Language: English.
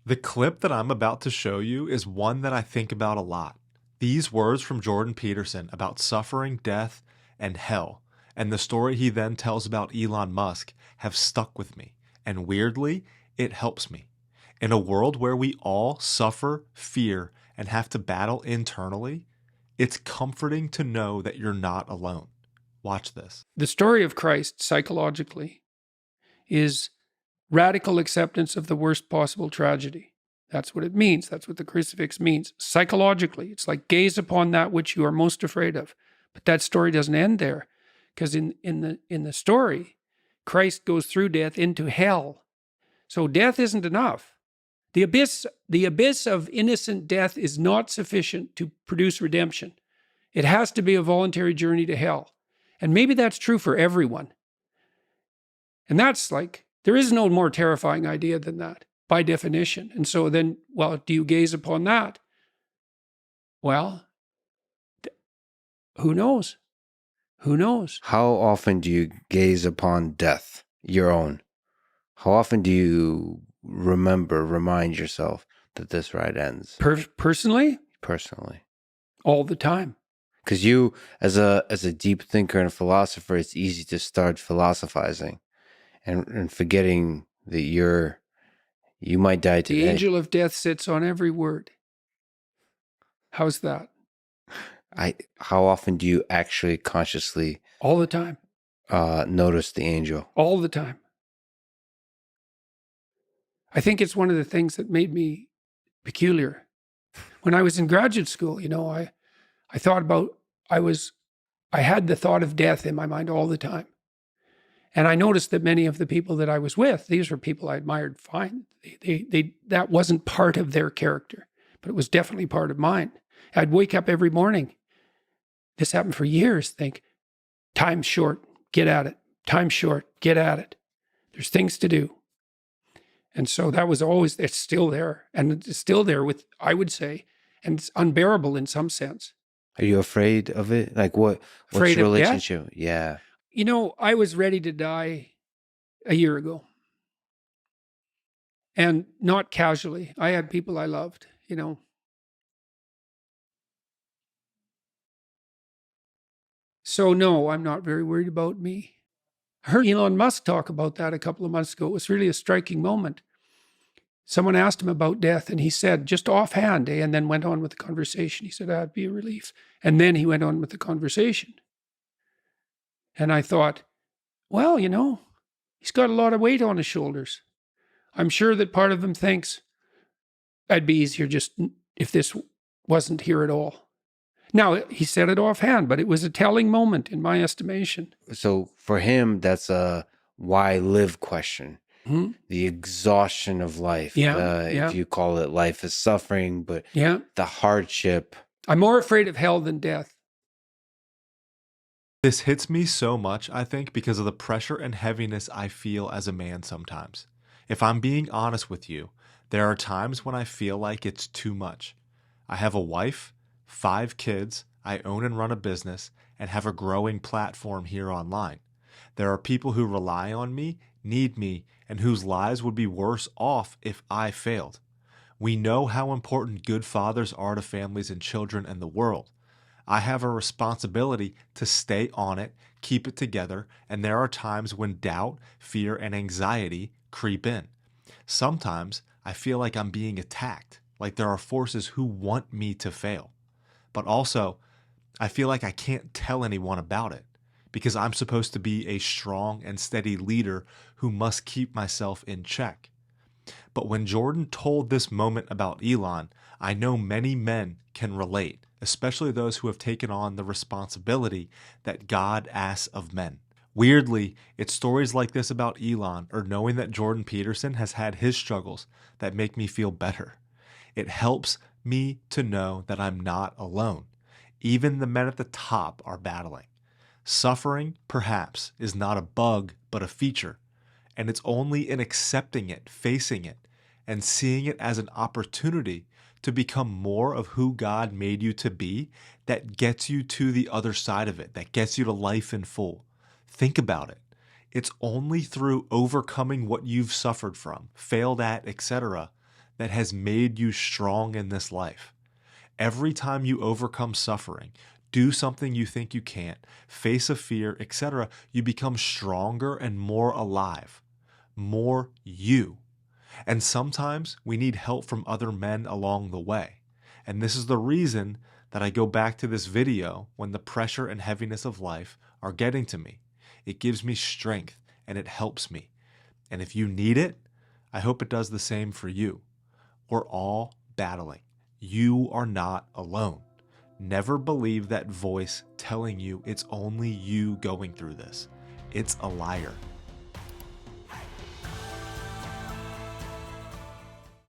The clip that I'm about to show you is one that I think about a lot. These words from Jordan Peterson about suffering, death, and hell, and the story he then tells about Elon Musk have stuck with me. And weirdly, it helps me. In a world where we all suffer, fear, and have to battle internally, it's comforting to know that you're not alone. Watch this. The story of Christ psychologically is radical acceptance of the worst possible tragedy. That's what it means. That's what the crucifix means. Psychologically, it's like gaze upon that which you are most afraid of. But that story doesn't end there, because in the story, Christ goes through death into hell. So death isn't enough. The abyss of innocent death is not sufficient to produce redemption. It has to be a voluntary journey to hell. And maybe that's true for everyone. And that's like, there is no more terrifying idea than that, by definition. And so then, well, do you gaze upon that? Well, who knows? Who knows? How often do you gaze upon death, your own? How often do you remind yourself that this ride ends? Personally? Personally. All the time. Because you, as a deep thinker and philosopher, it's easy to start philosophizing and forgetting that you might die today. The angel of death sits on every word. How's that? How often do you actually consciously all the time notice the angel? All the time. I think it's one of the things that made me peculiar. When I was in graduate school, I thought about, I had the thought of death in my mind all the time. And I noticed that many of the people that I was with, these were people I admired fine. That wasn't part of their character, but it was definitely part of mine. I'd wake up every morning. This happened for years. Think, time's short, get at it. Time's short, get at it. There's things to do. And so that was always, it's still there. And it's still there with, I would say, and it's unbearable in some sense. Are you afraid of it? Like what's your relationship? Death? Yeah. I was ready to die a year ago. And not casually. I had people I loved, So no, I'm not very worried about me. I heard Elon Musk talk about that a couple of months ago. It was really a striking moment. Someone asked him about death, and he said, just offhand, and then went on with the conversation. He said, that'd be a relief. And then he went on with the conversation. And I thought, well, he's got a lot of weight on his shoulders. I'm sure that part of him thinks, it'd be easier just if this wasn't here at all. Now, he said it offhand, but it was a telling moment in my estimation. So for him, that's a why live question. Mm-hmm. The exhaustion of life. If you call it life is suffering, but the hardship. I'm more afraid of hell than death. This hits me so much, I think, because of the pressure and heaviness I feel as a man sometimes. If I'm being honest with you, there are times when I feel like it's too much. I have a wife, 5 kids, I own and run a business, and have a growing platform here online. There are people who rely on me, need me, and whose lives would be worse off if I failed. We know how important good fathers are to families and children and the world. I have a responsibility to stay on it, keep it together, and there are times when doubt, fear, and anxiety creep in. Sometimes I feel like I'm being attacked, like there are forces who want me to fail. But also, I feel like I can't tell anyone about it because I'm supposed to be a strong and steady leader who must keep myself in check. But when Jordan told this moment about Elon, I know many men can relate, especially those who have taken on the responsibility that God asks of men. Weirdly, it's stories like this about Elon or knowing that Jordan Peterson has had his struggles that make me feel better. It helps me to know that I'm not alone. Even the men at the top are battling. Suffering, perhaps, is not a bug, but a feature. And it's only in accepting it, facing it, and seeing it as an opportunity to become more of who God made you to be that gets you to the other side of it, that gets you to life in full. Think about it. It's only through overcoming what you've suffered from, failed at, etc., that has made you strong in this life. Every time you overcome suffering, do something you think you can't, face a fear, etc., you become stronger and more alive, more you. And sometimes we need help from other men along the way. And this is the reason that I go back to this video when the pressure and heaviness of life are getting to me. It gives me strength and it helps me. And if you need it, I hope it does the same for you. We're all battling. You are not alone. Never believe that voice telling you it's only you going through this. It's a liar.